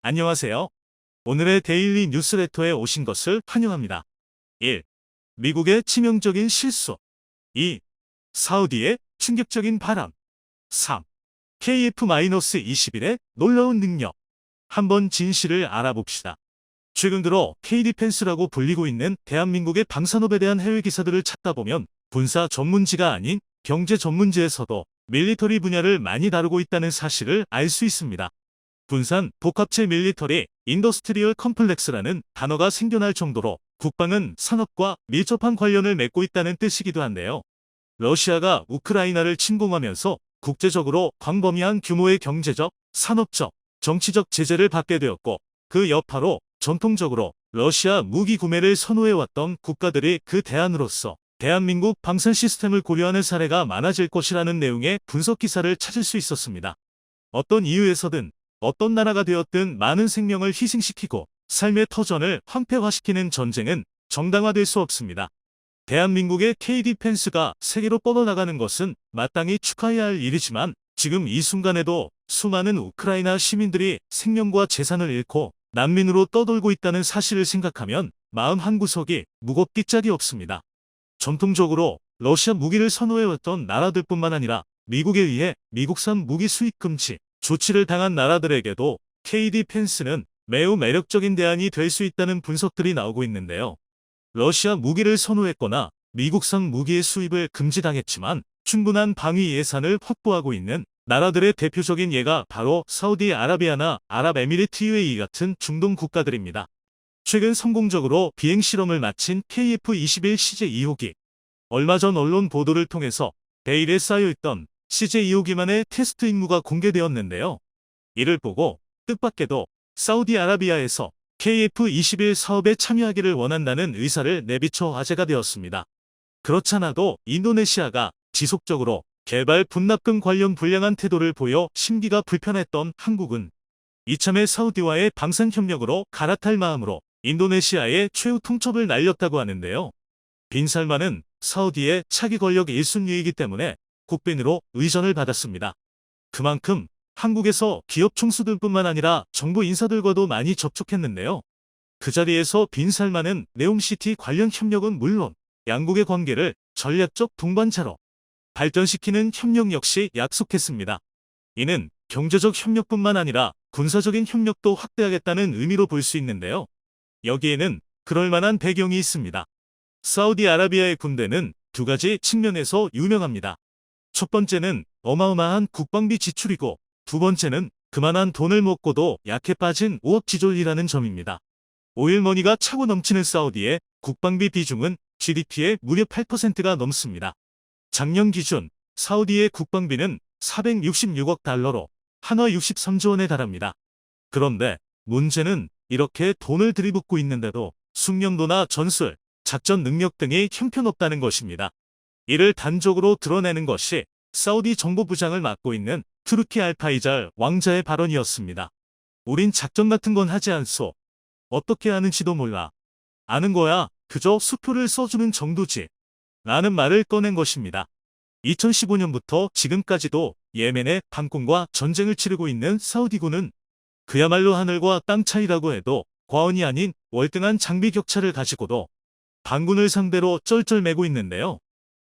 안녕하세요. 오늘의 데일리 뉴스레터에 오신 것을 환영합니다. 1. 미국의 치명적인 실수. 2. 사우디의 충격적인 발언. 3. KF-21의 놀라운 능력. 한번 진실을 알아봅시다. 최근 들어 KD펜스라고 불리고 있는 대한민국의 방산업에 대한 해외 기사들을 찾다 보면 군사 전문지가 아닌 경제 전문지에서도 밀리터리 분야를 많이 다루고 있다는 사실을 알 수 있습니다. 군산 복합체 밀리터리 인더스트리얼 컴플렉스라는 단어가 생겨날 정도로 국방은 산업과 밀접한 관련을 맺고 있다는 뜻이기도 한데요. 러시아가 우크라이나를 침공하면서 국제적으로 광범위한 규모의 경제적, 산업적, 정치적 제재를 받게 되었고 그 여파로 전통적으로 러시아 무기 구매를 선호해왔던 국가들이 그 대안으로서 대한민국 방산 시스템을 고려하는 사례가 많아질 것이라는 내용의 분석 기사를 찾을 수 있었습니다. 어떤 이유에서든 어떤 나라가 되었든 많은 생명을 희생시키고 삶의 터전을 황폐화시키는 전쟁은 정당화될 수 없습니다. 대한민국의 KD펜스가 세계로 뻗어나가는 것은 마땅히 축하해야 할 일이지만 지금 이 순간에도 수많은 우크라이나 시민들이 생명과 재산을 잃고 난민으로 떠돌고 있다는 사실을 생각하면 마음 한구석이 무겁기 짝이 없습니다. 전통적으로 러시아 무기를 선호해왔던 나라들뿐만 아니라 미국에 의해 미국산 무기 수입 금지 조치를 당한 나라들에게도 KD펜스는 매우 매력적인 대안이 될 수 있다는 분석들이 나오고 있는데요. 러시아 무기를 선호했거나 미국산 무기의 수입을 금지당했지만 충분한 방위 예산을 확보하고 있는 나라들의 대표적인 예가 바로 사우디아라비아나 아랍에미리트 UAE 같은 중동 국가들입니다. 최근 성공적으로 비행 실험을 마친 KF-21 CJ-2호기. 얼마 전 언론 보도를 통해서 베일에 쌓여있던 CJ-2호기만의 테스트 임무가 공개되었는데요. 이를 보고 뜻밖에도 사우디아라비아에서 KF-21 사업에 참여하기를 원한다는 의사를 내비쳐 화제가 되었습니다. 그렇잖아도 인도네시아가 지속적으로 개발 분납금 관련 불량한 태도를 보여 심기가 불편했던 한국은 이참에 사우디와의 방산 협력으로 갈아탈 마음으로 인도네시아의 최후 통첩을 날렸다고 하는데요. 빈살만은 사우디의 차기 권력 1순위이기 때문에 국빈으로 의전을 받았습니다. 그만큼 한국에서 기업 총수들뿐만 아니라 정부 인사들과도 많이 접촉했는데요. 그 자리에서 빈살만은 네옴시티 관련 협력은 물론 양국의 관계를 전략적 동반자로 발전시키는 협력 역시 약속했습니다. 이는 경제적 협력뿐만 아니라 군사적인 협력도 확대하겠다는 의미로 볼 수 있는데요. 여기에는 그럴 만한 배경이 있습니다. 사우디아라비아의 군대는 두 가지 측면에서 유명합니다. 첫 번째는 어마어마한 국방비 지출이고 두 번째는 그만한 돈을 먹고도 약해 빠진 우억지졸이라는 점입니다. 오일머니가 차고 넘치는 사우디의 국방비 비중은 GDP의 무려 8%가 넘습니다. 작년 기준 사우디의 국방비는 466억 달러로 한화 63조 원에 달합니다. 그런데 문제는 이렇게 돈을 들이붓고 있는데도 숙련도나 전술, 작전 능력 등이 형편없다는 것입니다. 이를 단적으로 드러내는 것이 사우디 정보부장을 맡고 있는 투르키 알파이잘 왕자의 발언이었습니다. 우린 작전 같은 건 하지 않소. 어떻게 하는지도 몰라. 아는 거야 그저 수표를 써주는 정도지. 라는 말을 꺼낸 것입니다. 2015년부터 지금까지도 예멘의 반군과 전쟁을 치르고 있는 사우디군은 그야말로 하늘과 땅 차이라고 해도 과언이 아닌 월등한 장비 격차를 가지고도 반군을 상대로 쩔쩔매고 있는데요.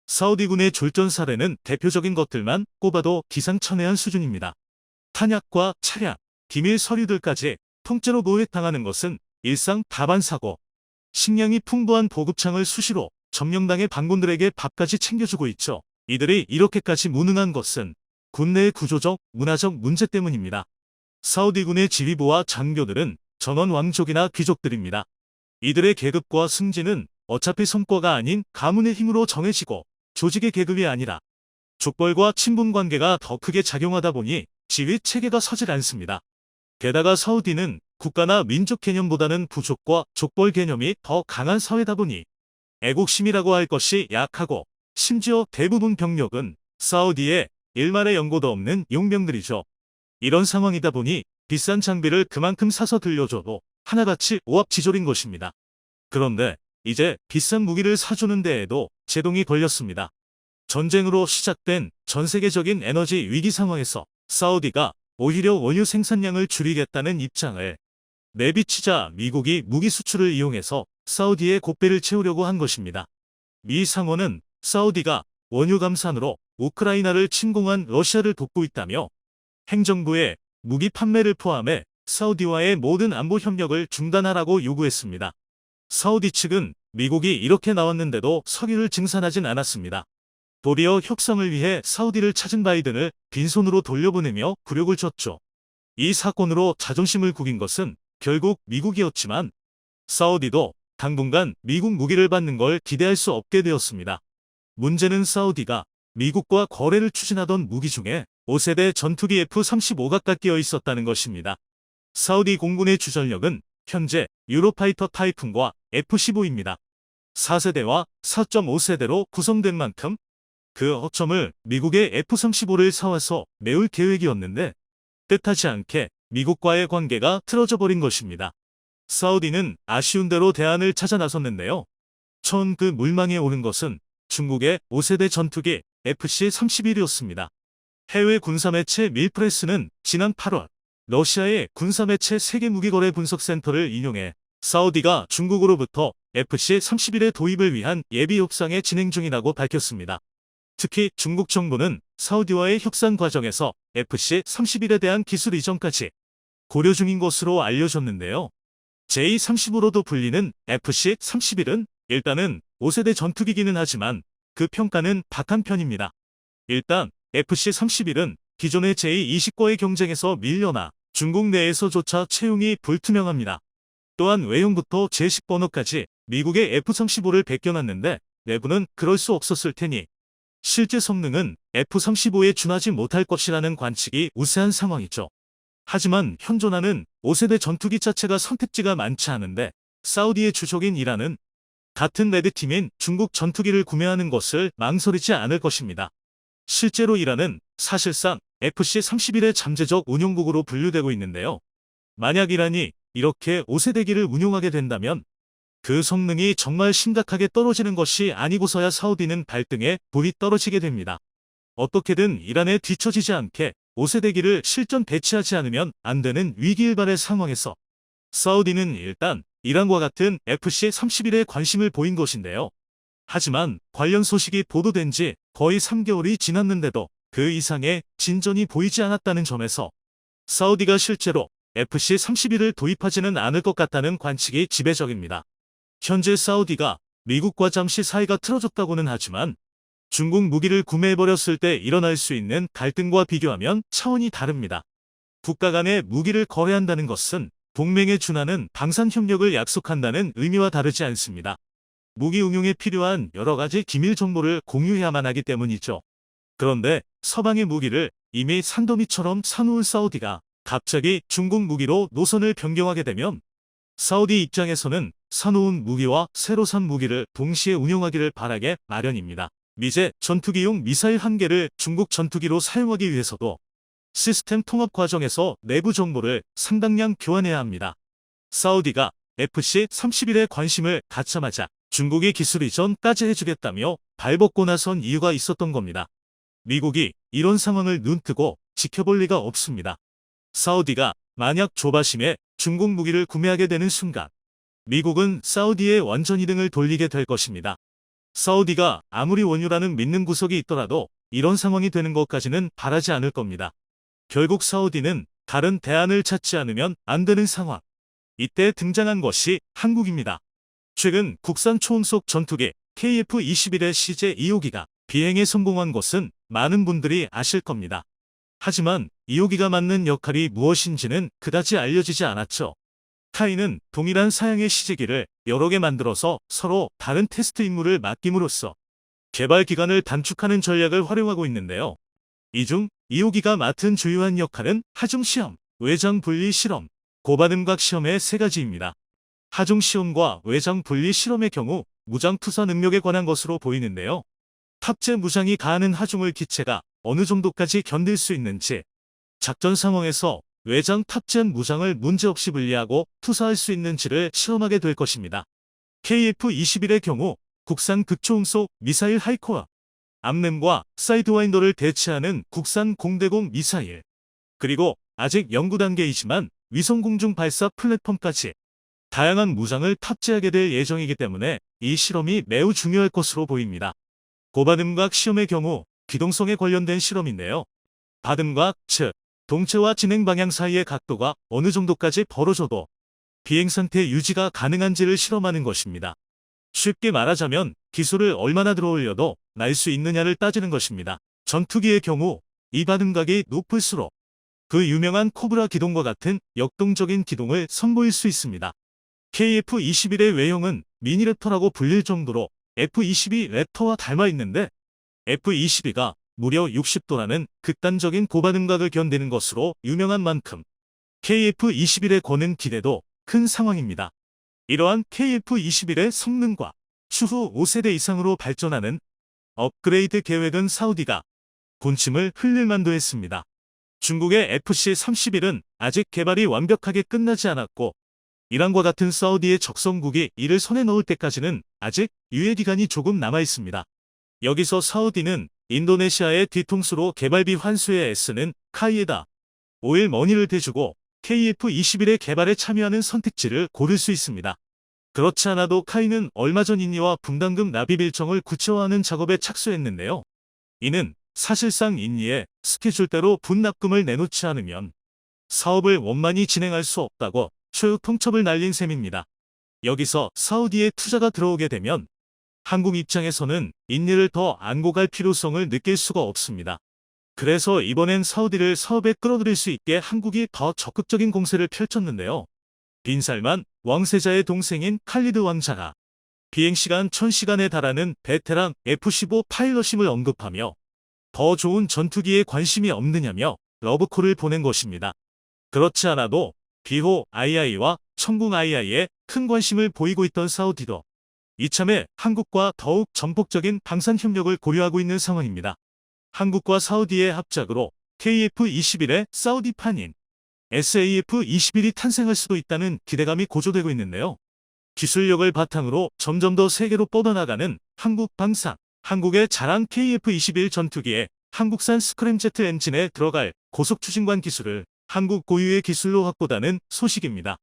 사우디군의 졸전 사례는 대표적인 것들만 꼽아도 기상천외한 수준입니다. 탄약과 차량, 기밀 서류들까지 통째로 노획당하는 것은 일상 다반사고 식량이 풍부한 보급창을 수시로 점령당의 반군들에게 밥까지 챙겨주고 있죠. 이들이 이렇게까지 무능한 것은 군내의 구조적, 문화적 문제 때문입니다. 사우디군의 지휘부와 장교들은 전원 왕족이나 귀족들입니다. 이들의 계급과 승진은 어차피 성과가 아닌 가문의 힘으로 정해지고 조직의 계급이 아니라 족벌과 친분 관계가 더 크게 작용하다 보니 지휘 체계가 서질 않습니다. 게다가 사우디는 국가나 민족 개념보다는 부족과 족벌 개념이 더 강한 사회다 보니 애국심이라고 할 것이 약하고 심지어 대부분 병력은 사우디에 일말의 연고도 없는 용병들이죠. 이런 상황이다 보니 비싼 장비를 그만큼 사서 들려줘도 하나같이 오합지졸인 것입니다. 그런데 이제 비싼 무기를 사주는 데에도 제동이 걸렸습니다. 전쟁으로 시작된 전 세계적인 에너지 위기 상황에서 사우디가 오히려 원유 생산량을 줄이겠다는 입장을 내비치자 미국이 무기 수출을 이용해서 사우디의 고배를 채우려고 한 것입니다. 미 상원은 사우디가 원유 감산으로 우크라이나를 침공한 러시아를 돕고 있다며 행정부에 무기 판매를 포함해 사우디와의 모든 안보 협력을 중단하라고 요구했습니다. 사우디 측은 미국이 이렇게 나왔는데도 석유를 증산하진 않았습니다. 도리어 협상을 위해 사우디를 찾은 바이든을 빈손으로 돌려보내며 굴욕을 줬죠. 이 사건으로 자존심을 구긴 것은 결국 미국이었지만 사우디도 당분간 미국 무기를 받는 걸 기대할 수 없게 되었습니다. 문제는 사우디가 미국과 거래를 추진하던 무기 중에 5세대 전투기 F-35가 끼어 있었다는 것입니다. 사우디 공군의 주전력은 현재 유로파이터 타이푼과 F-15입니다. 4세대와 4.5세대로 구성된 만큼 그 허점을 미국의 F-35를 사와서 메울 계획이었는데 뜻하지 않게 미국과의 관계가 틀어져 버린 것입니다. 사우디는 아쉬운 대로 대안을 찾아 나섰는데요. 처음 그 물망에 오른 것은 중국의 5세대 전투기 FC-31이었습니다. 해외 군사매체 밀프레스는 지난 8월 러시아의 군사매체 세계무기거래 분석센터를 인용해 사우디가 중국으로부터 FC-31의 도입을 위한 예비 협상에 진행 중이라고 밝혔습니다. 특히 중국 정부는 사우디와의 협상 과정에서 FC-31에 대한 기술 이전까지 고려 중인 것으로 알려졌는데요. J-30으로도 불리는 FC-31은 일단은 5세대 전투기기는 하지만 그 평가는 박한 편입니다. 일단 FC-31은 기존의 J-20과의 경쟁에서 밀려나 중국 내에서조차 채용이 불투명합니다. 또한 외형부터 제10번호까지 미국의 F-35를 베껴놨는데 내부는 그럴 수 없었을 테니 실제 성능은 F-35에 준하지 못할 것이라는 관측이 우세한 상황이죠. 하지만 현존하는 5세대 전투기 자체가 선택지가 많지 않은데 사우디의 주적인 이란은 같은 레드팀인 중국 전투기를 구매하는 것을 망설이지 않을 것입니다. 실제로 이란은 사실상 FC-31의 잠재적 운용국으로 분류되고 있는데요. 만약 이란이 이렇게 5세대기를 운용하게 된다면 그 성능이 정말 심각하게 떨어지는 것이 아니고서야 사우디는 발등에 불이 떨어지게 됩니다. 어떻게든 이란에 뒤처지지 않게 5세대기를 실전 배치하지 않으면 안 되는 위기일발의 상황에서 사우디는 일단 이란과 같은 FC-31에 관심을 보인 것인데요. 하지만 관련 소식이 보도된 지 거의 3개월이 지났는데도 그 이상의 진전이 보이지 않았다는 점에서 사우디가 실제로 FC-31을 도입하지는 않을 것 같다는 관측이 지배적입니다. 현재 사우디가 미국과 잠시 사이가 틀어졌다고는 하지만 중국 무기를 구매해버렸을 때 일어날 수 있는 갈등과 비교하면 차원이 다릅니다. 국가 간에 무기를 거래한다는 것은 동맹에 준하는 방산 협력을 약속한다는 의미와 다르지 않습니다. 무기 응용에 필요한 여러 가지 기밀 정보를 공유해야만 하기 때문이죠. 그런데 서방의 무기를 이미 산더미처럼 사놓은 사우디가 갑자기 중국 무기로 노선을 변경하게 되면 사우디 입장에서는 사놓은 무기와 새로 산 무기를 동시에 운용하기를 바라게 마련입니다. 미제 전투기용 미사일 1개를 중국 전투기로 사용하기 위해서도 시스템 통합 과정에서 내부 정보를 상당량 교환해야 합니다. 사우디가 FC-31에 관심을 갖자마자 중국이 기술 이전까지 해주겠다며 발벗고 나선 이유가 있었던 겁니다. 미국이 이런 상황을 눈뜨고 지켜볼 리가 없습니다. 사우디가 만약 조바심에 중국 무기를 구매하게 되는 순간 미국은 사우디의 완전히 등을 돌리게 될 것입니다. 사우디가 아무리 원유라는 믿는 구석이 있더라도 이런 상황이 되는 것까지는 바라지 않을 겁니다. 결국 사우디는 다른 대안을 찾지 않으면 안 되는 상황. 이때 등장한 것이 한국입니다. 최근 국산 초음속 전투기 KF-21의 CJ-2호기가 비행에 성공한 것은 많은 분들이 아실 겁니다. 하지만 2호기가 맡는 역할이 무엇인지는 그다지 알려지지 않았죠. 타이는 동일한 사양의 시제기를 여러 개 만들어서 서로 다른 테스트 임무를 맡김으로써 개발 기간을 단축하는 전략을 활용하고 있는데요. 이 중 2호기가 맡은 주요한 역할은 하중시험, 외장 분리 실험, 고반음각 시험의 세 가지입니다. 하중시험과 외장 분리 실험의 경우 무장 투사 능력에 관한 것으로 보이는데요. 탑재 무장이 가하는 하중을 기체가 어느 정도까지 견딜 수 있는지, 작전 상황에서 외장 탑재한 무장을 문제없이 분리하고 투사할 수 있는지를 실험하게 될 것입니다. KF-21의 경우 국산 극초음속 미사일 하이코어, 암램과 사이드와인더를 대체하는 국산 공대공 미사일, 그리고 아직 연구 단계이지만 위성 공중 발사 플랫폼까지 다양한 무장을 탑재하게 될 예정이기 때문에 이 실험이 매우 중요할 것으로 보입니다. 고바늠각 시험의 경우 기동성에 관련된 실험인데요. 바듬각, 즉 동체와 진행 방향 사이의 각도가 어느 정도까지 벌어져도 비행 상태 유지가 가능한지를 실험하는 것입니다. 쉽게 말하자면 기술을 얼마나 들어올려도 날 수 있느냐를 따지는 것입니다. 전투기의 경우 이 바듬각이 높을수록 그 유명한 코브라 기동과 같은 역동적인 기동을 선보일 수 있습니다. KF-21의 외형은 미니랩터라고 불릴 정도로 F-22 랩터와 닮아 있는데 F-22가 무려 60도라는 극단적인 고바능각을 견디는 것으로 유명한 만큼 KF-21에 거는 기대도 큰 상황입니다. 이러한 KF-21의 성능과 추후 5세대 이상으로 발전하는 업그레이드 계획은 사우디가 군침을 흘릴 만도 했습니다. 중국의 FC-31은 아직 개발이 완벽하게 끝나지 않았고 이란과 같은 사우디의 적성국이 이를 손에 넣을 때까지는 아직 유예 기간이 조금 남아 있습니다. 여기서 사우디는 인도네시아의 뒤통수로 개발비 환수에 애쓰는 카이에다 오일 머니를 대주고 KF-21의 개발에 참여하는 선택지를 고를 수 있습니다. 그렇지 않아도 카이는 얼마 전 인니와 분담금 납입 일정을 구체화하는 작업에 착수했는데요. 이는 사실상 인니에 스케줄대로 분납금을 내놓지 않으면 사업을 원만히 진행할 수 없다고 초유 통첩을 날린 셈입니다. 여기서 사우디에 투자가 들어오게 되면 한국 입장에서는 인니를 더 안고 갈 필요성을 느낄 수가 없습니다. 그래서 이번엔 사우디를 사업에 끌어들일 수 있게 한국이 더 적극적인 공세를 펼쳤는데요. 빈살만 왕세자의 동생인 칼리드 왕자가 비행시간 1000시간에 달하는 베테랑 F-15 파일럿임을 언급하며 더 좋은 전투기에 관심이 없느냐며 러브콜을 보낸 것입니다. 그렇지 않아도 비호 II와 천궁 II에 큰 관심을 보이고 있던 사우디도 이참에 한국과 더욱 전폭적인 방산 협력을 고려하고 있는 상황입니다. 한국과 사우디의 합작으로 KF-21의 사우디판인 SAF-21이 탄생할 수도 있다는 기대감이 고조되고 있는데요. 기술력을 바탕으로 점점 더 세계로 뻗어나가는 한국 방산, 한국의 자랑 KF-21 전투기에 한국산 스크램제트 엔진에 들어갈 고속추진관 기술을 한국 고유의 기술로 확보하는 소식입니다.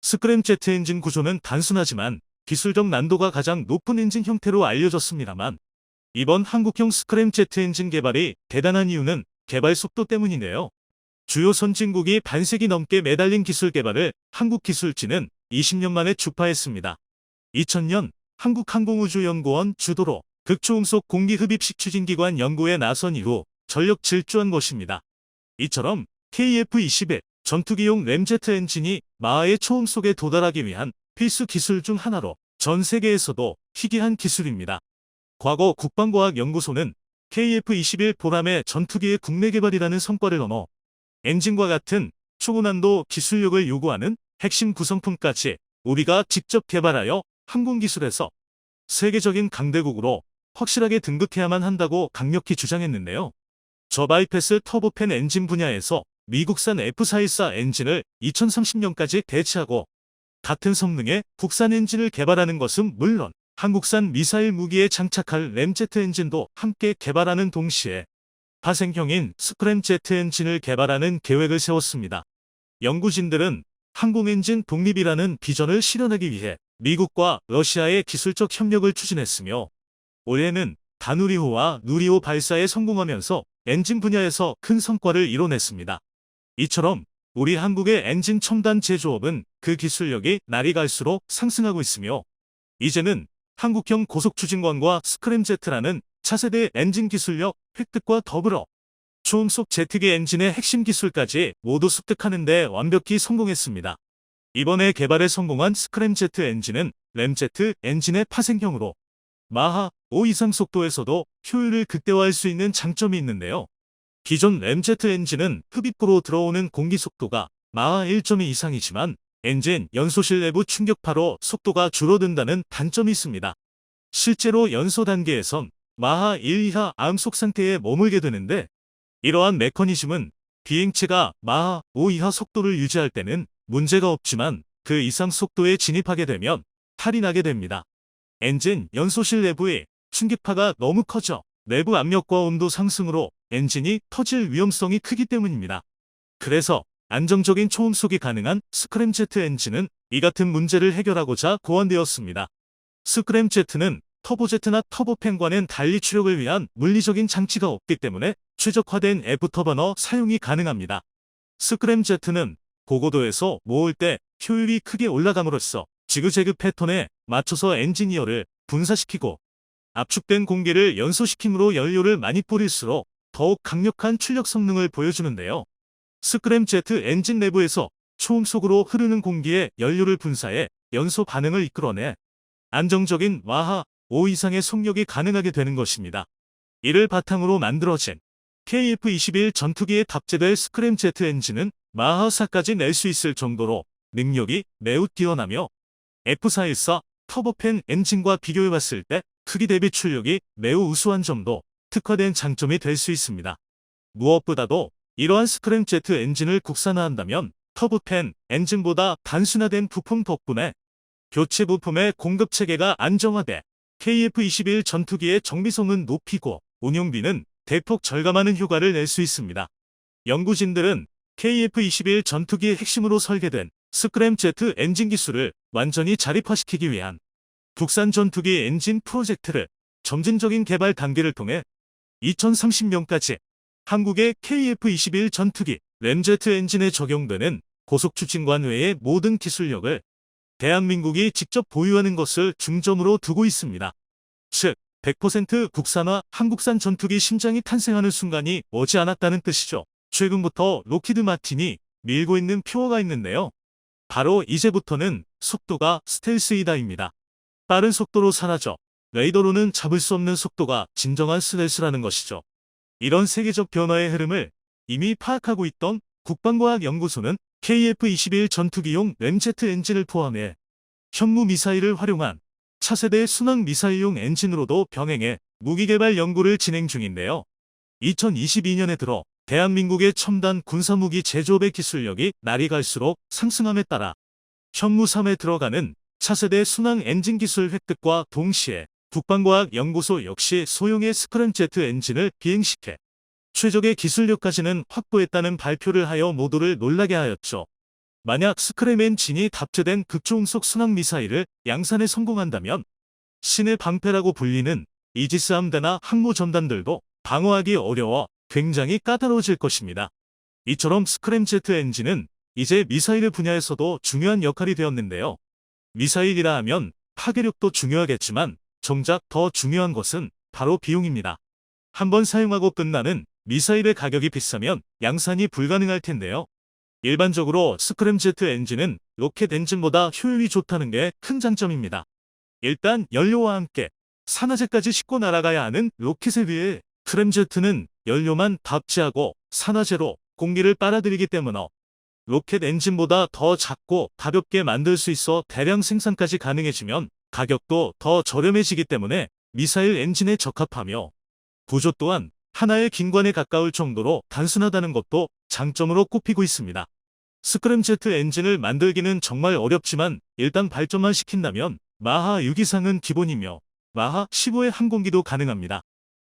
스크램제트 엔진 구조는 단순하지만 기술적 난도가 가장 높은 엔진 형태로 알려졌습니다만 이번 한국형 스크램제트 엔진 개발이 대단한 이유는 개발 속도 때문인데요. 주요 선진국이 반세기 넘게 매달린 기술 개발을 한국 기술진은 20년 만에 주파했습니다. 2000년 한국항공우주연구원 주도로 극초음속 공기흡입식 추진기관 연구에 나선 이후 전력 질주한 것입니다. 이처럼 KF-21 전투기용 램제트 엔진이 마하의 초음속에 도달하기 위한 필수 기술 중 하나로 전 세계에서도 희귀한 기술입니다. 과거 국방과학연구소는 KF-21 보람의 전투기의 국내 개발이라는 성과를 넘어 엔진과 같은 초고난도 기술력을 요구하는 핵심 구성품까지 우리가 직접 개발하여 항공기술에서 세계적인 강대국으로 확실하게 등극해야만 한다고 강력히 주장했는데요. 저바이패스 터보팬 엔진 분야에서 미국산 F414 엔진을 2030년까지 대체하고 같은 성능의 국산 엔진을 개발하는 것은 물론 한국산 미사일 무기에 장착할 램제트 엔진도 함께 개발하는 동시에 파생형인 스크램제트 엔진을 개발하는 계획을 세웠습니다. 연구진들은 항공엔진 독립이라는 비전을 실현하기 위해 미국과 러시아의 기술적 협력을 추진했으며 올해는 다누리호와 누리호 발사에 성공하면서 엔진 분야에서 큰 성과를 이뤄냈습니다. 이처럼 우리 한국의 엔진 첨단 제조업은 그 기술력이 날이 갈수록 상승하고 있으며 이제는 한국형 고속추진관과 스크램제트라는 차세대 엔진 기술력 획득과 더불어 초음속 제트기 엔진의 핵심 기술까지 모두 습득하는 데 완벽히 성공했습니다. 이번에 개발에 성공한 스크램제트 엔진은 램제트 엔진의 파생형으로 마하 5 이상 속도에서도 효율을 극대화할 수 있는 장점이 있는데요. 기존 램제트 엔진은 흡입구로 들어오는 공기 속도가 마하 1.2 이상이지만 엔진 연소실 내부 충격파로 속도가 줄어든다는 단점이 있습니다. 실제로 연소 단계에선 마하 1 이하 암속 상태에 머물게 되는데 이러한 메커니즘은 비행체가 마하 5 이하 속도를 유지할 때는 문제가 없지만 그 이상 속도에 진입하게 되면 탈이 나게 됩니다. 엔진 연소실 내부의 충격파가 너무 커져 내부 압력과 온도 상승으로 엔진이 터질 위험성이 크기 때문입니다. 그래서 안정적인 초음속이 가능한 스크램제트 엔진은 이 같은 문제를 해결하고자 고안되었습니다. 스크램제트는 터보제트나 터보팬과는 달리 추력을 위한 물리적인 장치가 없기 때문에 최적화된 애프터버너 사용이 가능합니다. 스크램제트는 고고도에서 모을 때 효율이 크게 올라감으로써 지그재그 패턴에 맞춰서 엔지니어를 분사시키고 압축된 공기를 연소시킴으로 연료를 많이 뿌릴수록 더욱 강력한 출력 성능을 보여주는데요. 스크램제트 엔진 내부에서 초음속으로 흐르는 공기에 연료를 분사해 연소 반응을 이끌어내 안정적인 마하 5 이상의 속력이 가능하게 되는 것입니다. 이를 바탕으로 만들어진 KF-21 전투기에 탑재될 스크램제트 엔진은 마하 4까지 낼 수 있을 정도로 능력이 매우 뛰어나며 F414 터보팬 엔진과 비교해봤을 때 크기 대비 출력이 매우 우수한 점도 특화된 장점이 될 수 있습니다. 무엇보다도 이러한 스크램제트 엔진을 국산화한다면 터보팬 엔진보다 단순화된 부품 덕분에 교체 부품의 공급 체계가 안정화돼 KF-21 전투기의 정비성은 높이고 운용비는 대폭 절감하는 효과를 낼 수 있습니다. 연구진들은 KF-21 전투기의 핵심으로 설계된 스크램제트 엔진 기술을 완전히 자립화시키기 위한 국산 전투기 엔진 프로젝트를 점진적인 개발 단계를 통해 2030년까지 한국의 KF-21 전투기 램제트 엔진에 적용되는 고속추진관 외의 모든 기술력을 대한민국이 직접 보유하는 것을 중점으로 두고 있습니다. 즉, 100% 국산화 한국산 전투기 심장이 탄생하는 순간이 머지않았다는 뜻이죠. 최근부터 로키드 마틴이 밀고 있는 표어가 있는데요. 바로 이제부터는 속도가 스텔스이다입니다. 빠른 속도로 사라져 레이더로는 잡을 수 없는 속도가 진정한 스텔스라는 것이죠. 이런 세계적 변화의 흐름을 이미 파악하고 있던 국방과학연구소는 KF-21 전투기용 램제트 엔진을 포함해 현무 미사일을 활용한 차세대 순항 미사일용 엔진으로도 병행해 무기개발 연구를 진행 중인데요. 2022년에 들어 대한민국의 첨단 군사무기 제조업의 기술력이 날이 갈수록 상승함에 따라 현무3에 들어가는 차세대 순항 엔진 기술 획득과 동시에 국방과학연구소 역시 소형의 스크램제트 엔진을 비행시켜 최적의 기술력까지는 확보했다는 발표를 하여 모두를 놀라게 하였죠. 만약 스크램 엔진이 탑재된 극초음속 순항 미사일을 양산에 성공한다면 신의 방패라고 불리는 이지스 함대나 항모 전단들도 방어하기 어려워 굉장히 까다로워질 것입니다. 이처럼 스크램제트 엔진은 이제 미사일 분야에서도 중요한 역할이 되었는데요. 미사일이라 하면 파괴력도 중요하겠지만 정작 더 중요한 것은 바로 비용입니다. 한번 사용하고 끝나는 미사일의 가격이 비싸면 양산이 불가능할 텐데요. 일반적으로 스크램제트 엔진은 로켓 엔진보다 효율이 좋다는 게 큰 장점입니다. 일단 연료와 함께 산화제까지 싣고 날아가야 하는 로켓에 비해 스크램제트는 연료만 탑재하고 산화제로 공기를 빨아들이기 때문에 로켓 엔진보다 더 작고 가볍게 만들 수 있어 대량 생산까지 가능해지면 가격도 더 저렴해지기 때문에 미사일 엔진에 적합하며 구조 또한 하나의 긴관에 가까울 정도로 단순하다는 것도 장점으로 꼽히고 있습니다. 스크램제트 엔진을 만들기는 정말 어렵지만 일단 발전만 시킨다면 마하 6 이상은 기본이며 마하 15의 항공기도 가능합니다.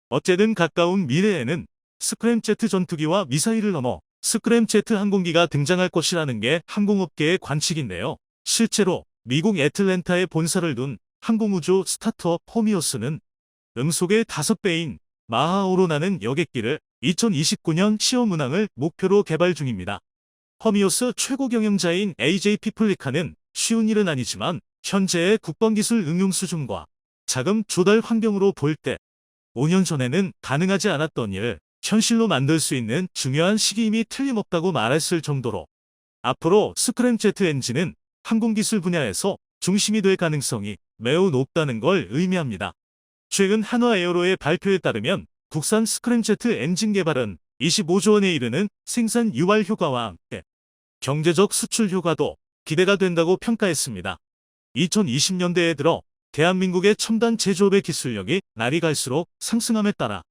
어쨌든 가까운 미래에는 스크램제트 전투기와 미사일을 넘어 스크램제트 항공기가 등장할 것이라는 게 항공업계의 관측인데요. 실제로 미국 애틀랜타에 본사를 둔 항공우주 스타트업 허미어스는 음속의 5배인 마하5로 나는 여객기를 2029년 시험 운항을 목표로 개발 중입니다. 허미어스 최고 경영자인 AJ 피플리카는 쉬운 일은 아니지만 현재의 국방기술 응용 수준과 자금 조달 환경으로 볼 때 5년 전에는 가능하지 않았던 일을 현실로 만들 수 있는 중요한 시기임이 틀림없다고 말했을 정도로 앞으로 스크램제트 엔진은 항공기술 분야에서 중심이 될 가능성이 매우 높다는 걸 의미합니다. 최근 한화에어로의 발표에 따르면 국산 스크램제트 엔진 개발은 25조 원에 이르는 생산 유발 효과와 함께 경제적 수출 효과도 기대가 된다고 평가했습니다. 2020년대에 들어 대한민국의 첨단 제조업의 기술력이 날이 갈수록 상승함에 따라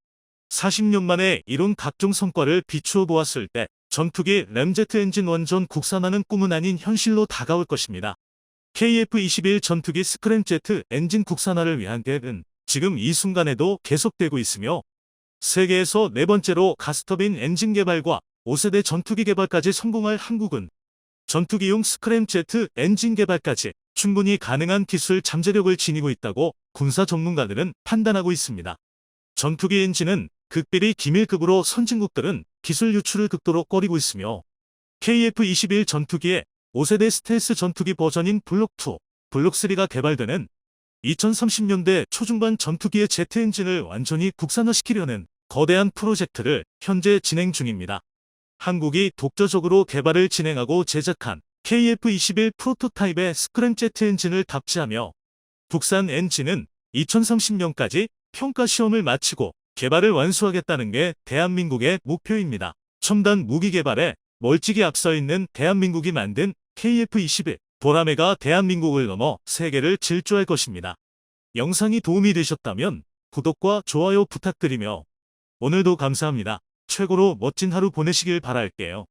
40년 만에 이룬 각종 성과를 비추어 보았을 때 전투기 램제트 엔진 원전 국산화는 꿈은 아닌 현실로 다가올 것입니다. KF-21 전투기 스크램제트 엔진 국산화를 위한 계획은 지금 이 순간에도 계속되고 있으며 세계에서 네 번째로 가스터빈 엔진 개발과 5세대 전투기 개발까지 성공할 한국은 전투기용 스크램제트 엔진 개발까지 충분히 가능한 기술 잠재력을 지니고 있다고 군사 전문가들은 판단하고 있습니다. 전투기 엔진은 극비리 기밀급으로 선진국들은 기술 유출을 극도로 꺼리고 있으며 KF-21 전투기의 5세대 스텔스 전투기 버전인 블록2, 블록3가 개발되는 2030년대 초중반 전투기의 제트 엔진을 완전히 국산화시키려는 거대한 프로젝트를 현재 진행 중입니다. 한국이 독자적으로 개발을 진행하고 제작한 KF-21 프로토타입의 스크램제트 엔진을 답지하며 국산 엔진은 2030년까지 평가 시험을 마치고 개발을 완수하겠다는 게 대한민국의 목표입니다. 첨단 무기 개발에 멀찍이 앞서 있는 대한민국이 만든 KF-21 보라매가 대한민국을 넘어 세계를 질주할 것입니다. 영상이 도움이 되셨다면 구독과 좋아요 부탁드리며 오늘도 감사합니다. 최고로 멋진 하루 보내시길 바랄게요.